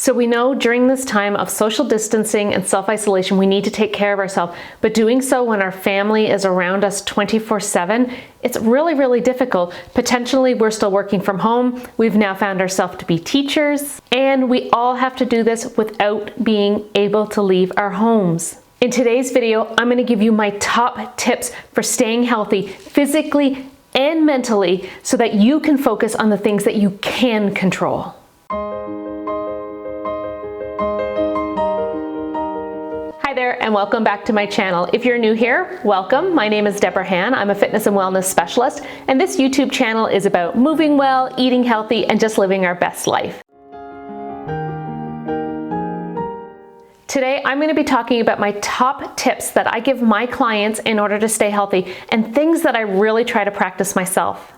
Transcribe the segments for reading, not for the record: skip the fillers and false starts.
So we know during this time of social distancing and self-isolation, we need to take care of ourselves, but doing so when our family is around us 24/7, it's really, really difficult. Potentially, we're still working from home. We've now found ourselves to be teachers, and we all have to do this without being able to leave our homes. In today's video, I'm going to give you my top tips for staying healthy physically and mentally so that you can focus on the things that you can control. Hi there, and welcome back to my channel. If you're new here, welcome. My name is Deborah Hann. I'm a fitness and wellness specialist, and this YouTube channel is about moving well, eating healthy, and just living our best life. Today, I'm going to be talking about my top tips that I give my clients in order to stay healthy and things that I really try to practice myself.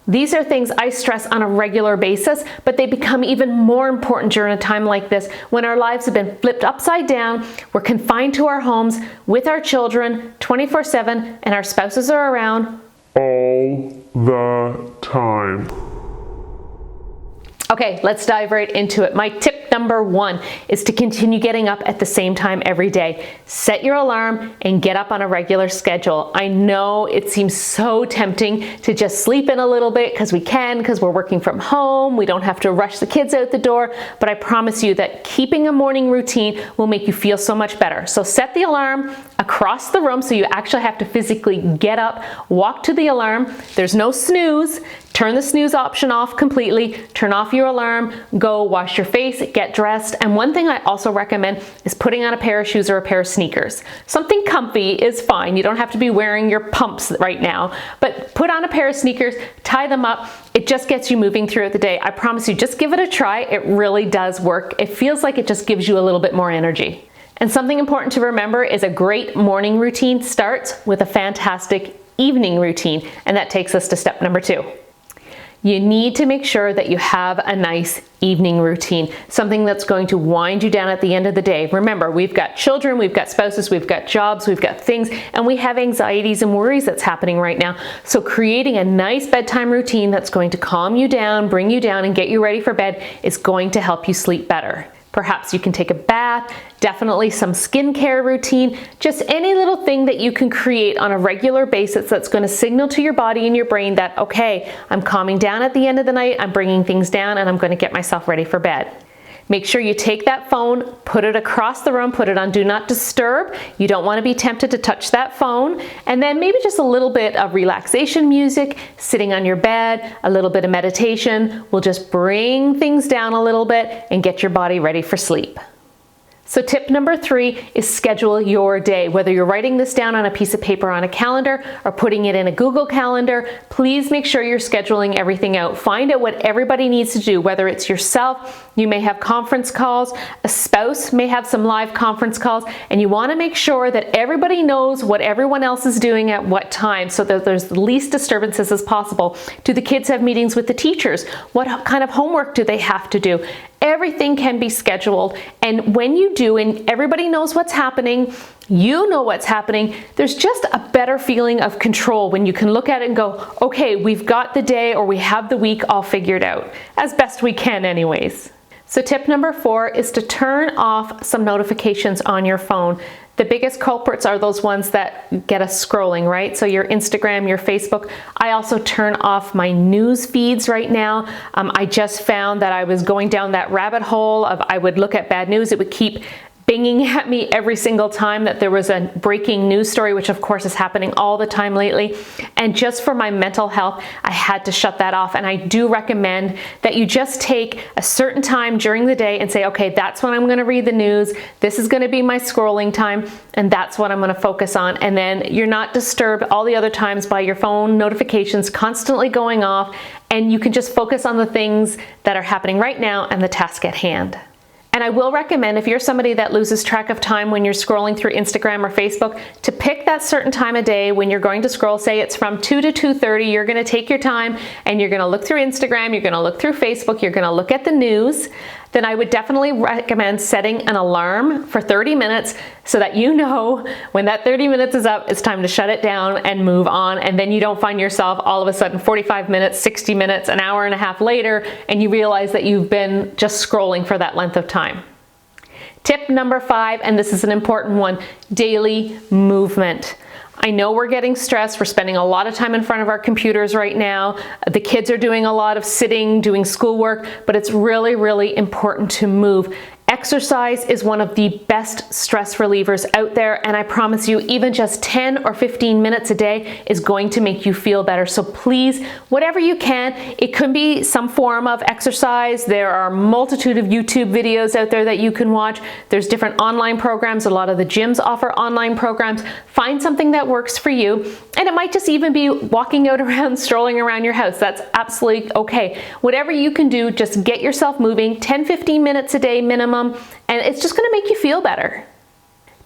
These are things I stress on a regular basis, but they become even more important during a time like this when our lives have been flipped upside down, we're confined to our homes with our children 24/7, and our spouses are around all the time. Okay, let's dive right into it. My tip number one is to continue getting up at the same time every day. Set your alarm and get up on a regular schedule. I know it seems so tempting to just sleep in a little bit because we're working from home. We don't have to rush the kids out the door, but I promise you that keeping a morning routine will make you feel so much better. So set the alarm across the room so you actually have to physically get up, walk to the alarm. There's no snooze. Turn the snooze option off completely, turn off your alarm, go wash your face, get dressed. And one thing I also recommend is putting on a pair of shoes or a pair of sneakers. Something comfy is fine. You don't have to be wearing your pumps right now, but put on a pair of sneakers, tie them up. It just gets you moving throughout the day. I promise you, just give it a try. It really does work. It feels like it just gives you a little bit more energy. And something important to remember is a great morning routine starts with a fantastic evening routine. And that takes us to step number two. You need to make sure that you have a nice evening routine, something that's going to wind you down at the end of the day. Remember, we've got children, we've got spouses, we've got jobs, we've got things, and we have anxieties and worries that's happening right now. So creating a nice bedtime routine that's going to calm you down, bring you down, and get you ready for bed is going to help you sleep better. Perhaps you can take a bath, definitely some skincare routine, just any little thing that you can create on a regular basis that's going to signal to your body and your brain that, okay, I'm calming down at the end of the night, I'm bringing things down, and I'm going to get myself ready for bed. Make sure you take that phone, put it across the room, put it on Do Not Disturb. You don't want to be tempted to touch that phone. And then maybe just a little bit of relaxation music, sitting on your bed, a little bit of meditation will just bring things down a little bit and get your body ready for sleep. So tip number three is schedule your day. Whether you're writing this down on a piece of paper on a calendar or putting it in a Google Calendar, please make sure you're scheduling everything out. Find out what everybody needs to do, whether it's yourself, you may have conference calls, a spouse may have some live conference calls, and you want to make sure that everybody knows what everyone else is doing at what time so that there's the least disturbances as possible. Do the kids have meetings with the teachers? What kind of homework do they have to do? Everything can be scheduled, and when you do and everybody knows what's happening, you know what's happening, there's just a better feeling of control when you can look at it and go, okay, we've got the day or we have the week all figured out, as best we can anyways. So tip number four is to turn off some notifications on your phone. The biggest culprits are those ones that get us scrolling, right? So your Instagram, your Facebook. I also turn off my news feeds right now. I just found that I was going down that rabbit hole of I would look at bad news. It would keep binging at me every single time that there was a breaking news story, which of course is happening all the time lately. And just for my mental health, I had to shut that off. And I do recommend that you just take a certain time during the day and say, okay, that's when I'm going to read the news. This is going to be my scrolling time. And that's what I'm going to focus on. And then you're not disturbed all the other times by your phone notifications constantly going off. And you can just focus on the things that are happening right now and the task at hand. And I will recommend, if you're somebody that loses track of time when you're scrolling through Instagram or Facebook, to pick that certain time of day when you're going to scroll. Say it's from 2 to 2:30, you're gonna take your time and you're gonna look through Instagram, you're gonna look through Facebook, you're gonna look at the news. then I would definitely recommend setting an alarm for 30 minutes so that you know when that 30 minutes is up, it's time to shut it down and move on. And then you don't find yourself all of a sudden 45 minutes, 60 minutes, an hour and a half later, and you realize that you've been just scrolling for that length of time. Tip number 5, and this is an important one, daily movement. I know we're getting stressed. We're spending a lot of time in front of our computers right now. The kids are doing a lot of sitting, doing schoolwork, but it's really, really important to move. Exercise is one of the best stress relievers out there, and I promise you, even just 10 or 15 minutes a day is going to make you feel better. So please, whatever you can, it could be some form of exercise. There are a multitude of YouTube videos out there that you can watch. There's different online programs. A lot of the gyms offer online programs. Find something that works for you, and it might just even be walking out around, strolling around your house. That's absolutely okay. Whatever you can do, just get yourself moving, 10-15 minutes a day minimum, and it's just going to make you feel better.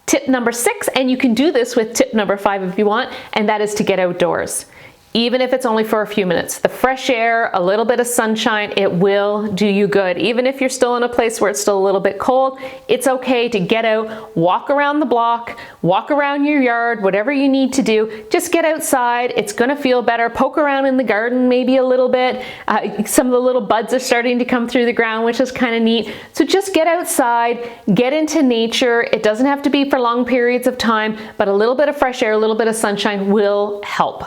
Tip number 6, and you can do this with tip number 5 if you want, and that is to get outdoors. Even if it's only for a few minutes. The fresh air, a little bit of sunshine, it will do you good. Even if you're still in a place where it's still a little bit cold, it's okay to get out, walk around the block, walk around your yard, whatever you need to do. Just get outside. It's gonna feel better. Poke around in the garden maybe a little bit. Some of the little buds are starting to come through the ground, which is kind of neat. So just get outside, get into nature. It doesn't have to be for long periods of time, but a little bit of fresh air, a little bit of sunshine will help.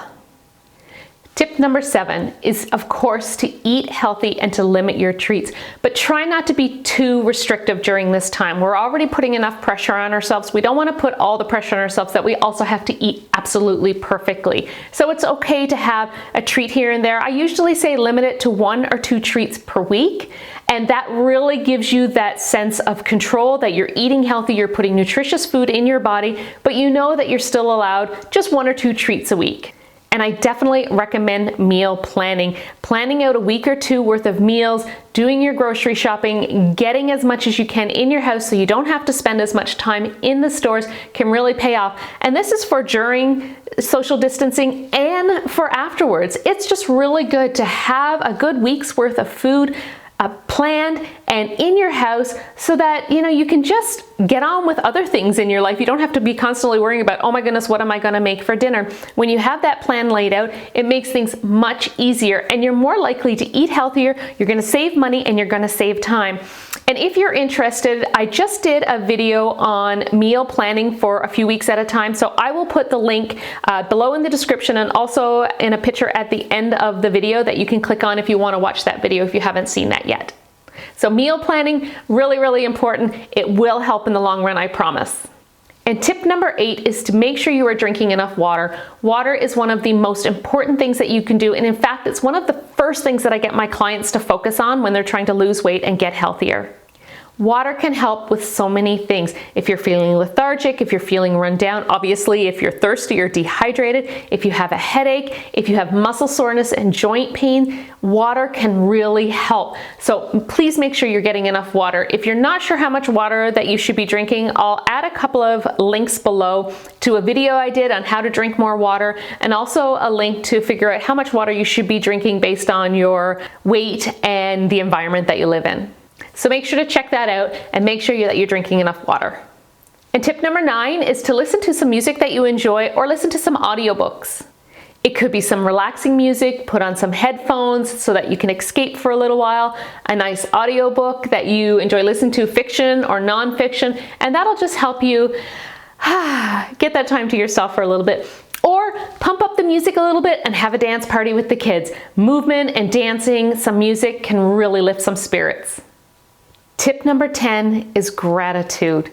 Tip number 7 is, of course, to eat healthy and to limit your treats, but try not to be too restrictive during this time. We're already putting enough pressure on ourselves. We don't want to put all the pressure on ourselves that we also have to eat absolutely perfectly. So it's okay to have a treat here and there. I usually say limit it to 1 or 2 treats per week. And that really gives you that sense of control that you're eating healthy, you're putting nutritious food in your body, but you know that you're still allowed just 1 or 2 treats a week. And I definitely recommend meal planning. Planning out a week or 2 worth of meals, doing your grocery shopping, getting as much as you can in your house so you don't have to spend as much time in the stores can really pay off. And this is for during social distancing and for afterwards. It's just really good to have a good week's worth of food planned and in your house so that you can just get on with other things in your life. You don't have to be constantly worrying about, oh my goodness, what am I going to make for dinner? When you have that plan laid out, it makes things much easier and you're more likely to eat healthier, you're going to save money, and you're going to save time. And if you're interested, I just did a video on meal planning for a few weeks at a time, so I will put the link below in the description and also in a picture at the end of the video that you can click on if you want to watch that video if you haven't seen that yet. So meal planning, really, really important. It will help in the long run, I promise. And tip number 8 is to make sure you are drinking enough water. Water is one of the most important things that you can do. And in fact, it's one of the first things that I get my clients to focus on when they're trying to lose weight and get healthier. Water can help with so many things. If you're feeling lethargic, if you're feeling run down, obviously if you're thirsty or dehydrated, if you have a headache, if you have muscle soreness and joint pain, water can really help. So please make sure you're getting enough water. If you're not sure how much water that you should be drinking, I'll add a couple of links below to a video I did on how to drink more water, and also a link to figure out how much water you should be drinking based on your weight and the environment that you live in. So make sure to check that out and make sure that you're drinking enough water. And tip number 9 is to listen to some music that you enjoy or listen to some audiobooks. It could be some relaxing music, put on some headphones so that you can escape for a little while, a nice audiobook that you enjoy listening to, fiction or nonfiction, and that'll just help you get that time to yourself for a little bit. Or pump up the music a little bit and have a dance party with the kids. Movement and dancing, some music can really lift some spirits. Tip number 10 is gratitude.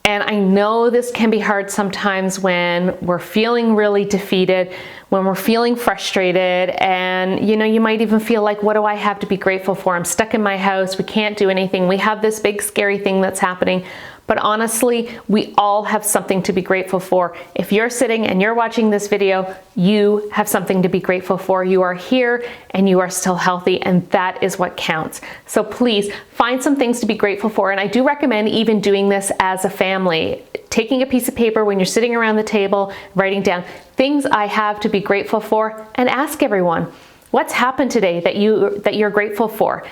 And I know this can be hard sometimes when we're feeling really defeated, when we're feeling frustrated, and you might even feel like, what do I have to be grateful for? I'm stuck in my house, we can't do anything, we have this big scary thing that's happening. But honestly, we all have something to be grateful for. If you're sitting and you're watching this video, you have something to be grateful for. You are here and you are still healthy, and that is what counts. So please find some things to be grateful for. And I do recommend even doing this as a family. Taking a piece of paper when you're sitting around the table, writing down things I have to be grateful for, and ask everyone, what's happened today that you're grateful for?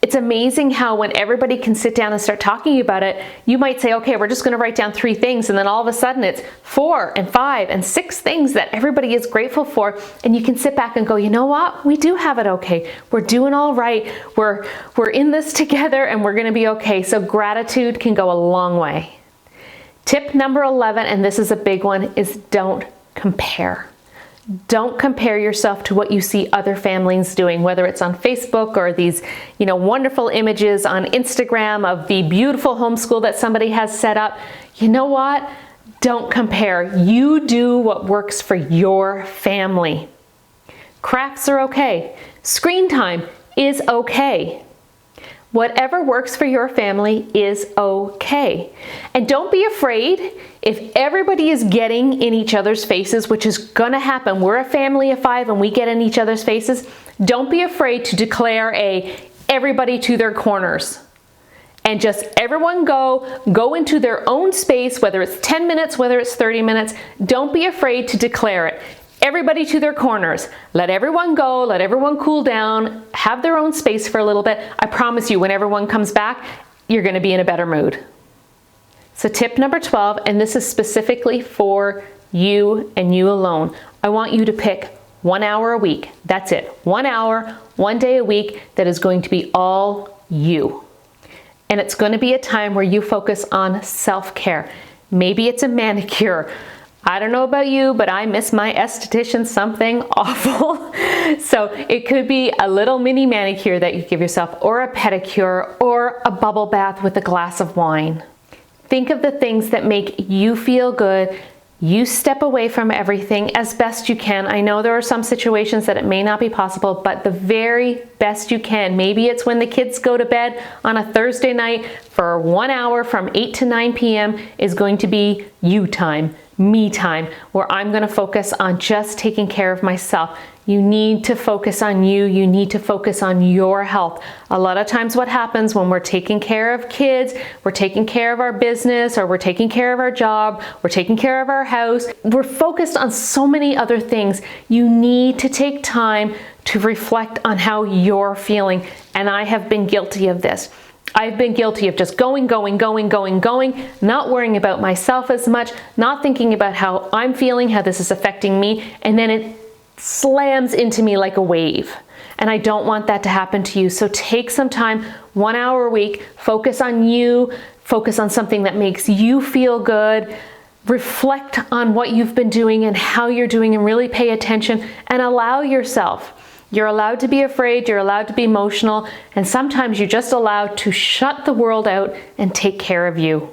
It's amazing how when everybody can sit down and start talking about it, you might say, okay, we're just going to write down 3 things. And then all of a sudden it's 4 and 5 and 6 things that everybody is grateful for. And you can sit back and go, you know what? We do have it okay. We're doing all right. We're in this together and we're going to be okay. So gratitude can go a long way. Tip number 11, and this is a big one, is don't compare. Don't compare yourself to what you see other families doing, whether it's on Facebook or these, wonderful images on Instagram of the beautiful homeschool that somebody has set up. You know what? Don't compare. You do what works for your family. Crafts are okay. Screen time is okay. Whatever works for your family is okay. And don't be afraid if everybody is getting in each other's faces, which is gonna happen. We're a family of 5 and we get in each other's faces. Don't be afraid to declare everybody to their corners. And just everyone go into their own space, whether it's 10 minutes, whether it's 30 minutes. Don't be afraid to declare it. Everybody to their corners. Let everyone go, let everyone cool down, have their own space for a little bit. I promise you, when everyone comes back, you're gonna be in a better mood. So tip number 12, and this is specifically for you and you alone. I want you to pick 1 hour a week. That's it. 1 hour, 1 day a week that is going to be all you. And it's going to be a time where you focus on self-care. Maybe it's a manicure. I don't know about you, but I miss my esthetician something awful. So it could be a little mini manicure that you give yourself, or a pedicure, or a bubble bath with a glass of wine. Think of the things that make you feel good. You step away from everything as best you can. I know there are some situations that it may not be possible, but the very best you can. Maybe it's when the kids go to bed on a Thursday night for 1 hour from 8 to 9 p.m. is going to be you time, me time, where I'm going to focus on just taking care of myself. You need to focus on you. You need to focus on your health. A lot of times what happens when we're taking care of kids, we're taking care of our business, or we're taking care of our job, we're taking care of our house, we're focused on so many other things. You need to take time to reflect on how you're feeling. And I have been guilty of this. I've been guilty of just going, not worrying about myself as much, not thinking about how I'm feeling, how this is affecting me, and then it slams into me like a wave. And I don't want that to happen to you. So take some time, 1 hour a week, focus on you, focus on something that makes you feel good, reflect on what you've been doing and how you're doing, and really pay attention and allow yourself. You're allowed to be afraid, you're allowed to be emotional, and sometimes you're just allowed to shut the world out and take care of you.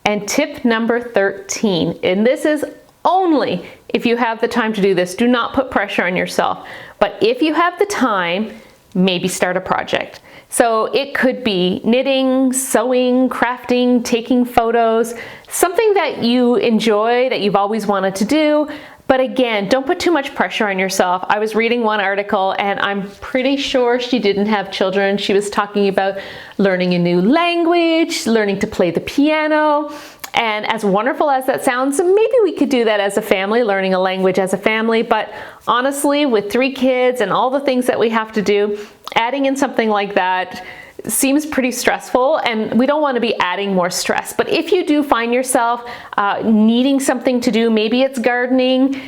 And tip number 13, and this is only if you have the time to do this. Do not put pressure on yourself. But if you have the time, maybe start a project. So it could be knitting, sewing, crafting, taking photos, something that you enjoy, that you've always wanted to do. But again, don't put too much pressure on yourself. I was reading one article and I'm pretty sure she didn't have children. She was talking about learning a new language, learning to play the piano. And as wonderful as that sounds, maybe we could do that as a family, learning a language as a family. But honestly, with 3 kids and all the things that we have to do, adding in something like that seems pretty stressful, and we don't want to be adding more stress. But if you do find yourself needing something to do, maybe it's gardening,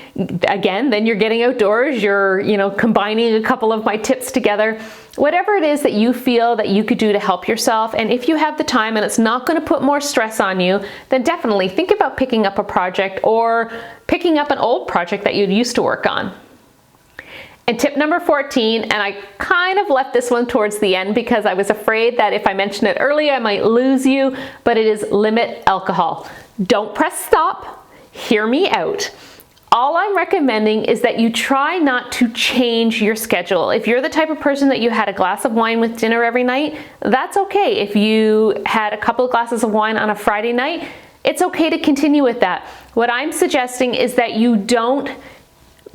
again, then you're getting outdoors, you're combining a couple of my tips together. Whatever it is that you feel that you could do to help yourself, and if you have the time and it's not going to put more stress on you, then definitely think about picking up a project or picking up an old project that you used to work on. And tip number 14, and I kind of left this one towards the end because I was afraid that if I mentioned it early, I might lose you, but it is limit alcohol. Don't press stop. Hear me out. All I'm recommending is that you try not to change your schedule. If you're the type of person that you had a glass of wine with dinner every night, that's okay. If you had a couple of glasses of wine on a Friday night, it's okay to continue with that. What I'm suggesting is that you don't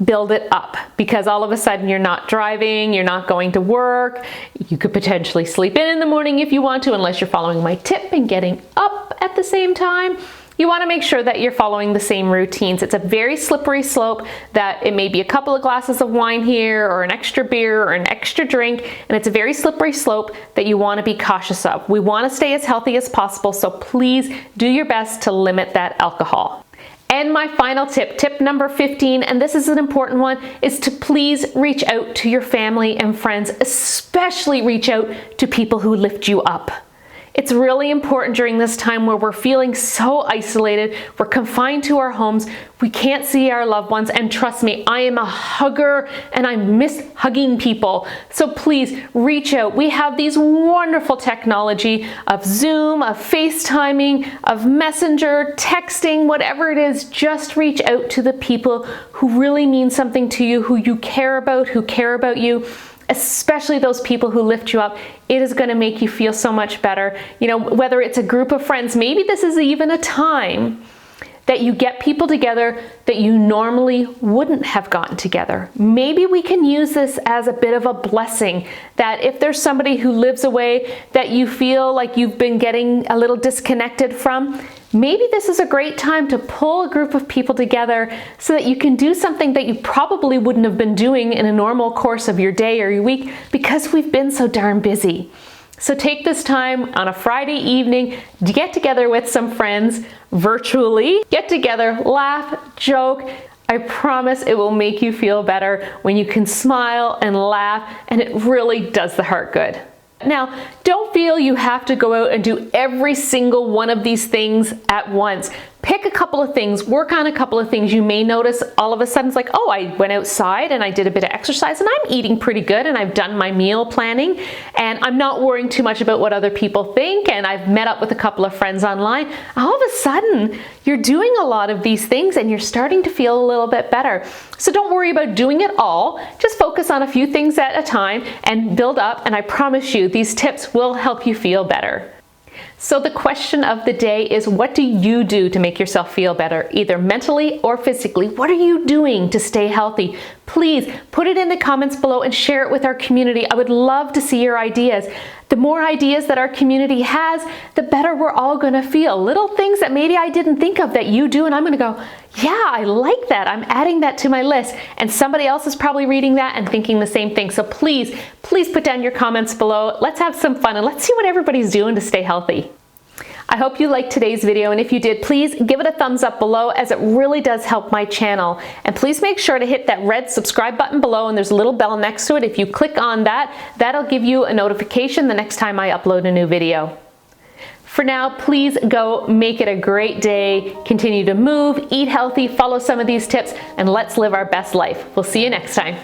build it up, because all of a sudden you're not driving, you're not going to work, you could potentially sleep in the morning if you want to, unless you're following my tip and getting up at the same time. You want to make sure that you're following the same routines. It's a very slippery slope that it may be a couple of glasses of wine here or an extra beer or an extra drink, and it's a very slippery slope that you want to be cautious of. We want to stay as healthy as possible, so please do your best to limit that alcohol. And my final tip, tip number 15, and this is an important one, is to please reach out to your family and friends, especially reach out to people who lift you up. It's really important during this time where we're feeling so isolated, we're confined to our homes, we can't see our loved ones, and trust me, I am a hugger and I miss hugging people. So please reach out. We have these wonderful technology of Zoom, of FaceTiming, of Messenger, texting, whatever it is, just reach out to the people who really mean something to you, who you care about, who care about you. Especially those people who lift you up. It is going to make you feel so much better. You know, whether it's a group of friends, maybe this is even a time that you get people together that you normally wouldn't have gotten together. Maybe we can use this as a bit of a blessing, that if there's somebody who lives away that you feel like you've been getting a little disconnected from, maybe this is a great time to pull a group of people together so that you can do something that you probably wouldn't have been doing in a normal course of your day or your week because we've been so darn busy. So take this time on a Friday evening to get together with some friends virtually. Get together, laugh, joke. I promise it will make you feel better when you can smile and laugh, and it really does the heart good. Now, don't feel you have to go out and do every single one of these things at once. Pick a couple of things, work on a couple of things. You may notice all of a sudden it's like, oh, I went outside and I did a bit of exercise and I'm eating pretty good and I've done my meal planning and I'm not worrying too much about what other people think, and I've met up with a couple of friends online. All of a sudden, you're doing a lot of these things and you're starting to feel a little bit better. So don't worry about doing it all. Just focus on a few things at a time and build up, and I promise you these tips will help you feel better. So the question of the day is, what do you do to make yourself feel better, either mentally or physically? What are you doing to stay healthy? Please put it in the comments below and share it with our community. I would love to see your ideas. The more ideas that our community has, the better we're all going to feel. Little things that maybe I didn't think of that you do, and I'm going to go, yeah, I like that. I'm adding that to my list. And somebody else is probably reading that and thinking the same thing. So please put down your comments below. Let's have some fun and let's see what everybody's doing to stay healthy. I hope you liked today's video, and if you did, please give it a thumbs up below, as it really does help my channel. And please make sure to hit that red subscribe button below, and there's a little bell next to it. If you click on that, that'll give you a notification the next time I upload a new video. For now, please go make it a great day. Continue to move, eat healthy, follow some of these tips, and let's live our best life. We'll see you next time.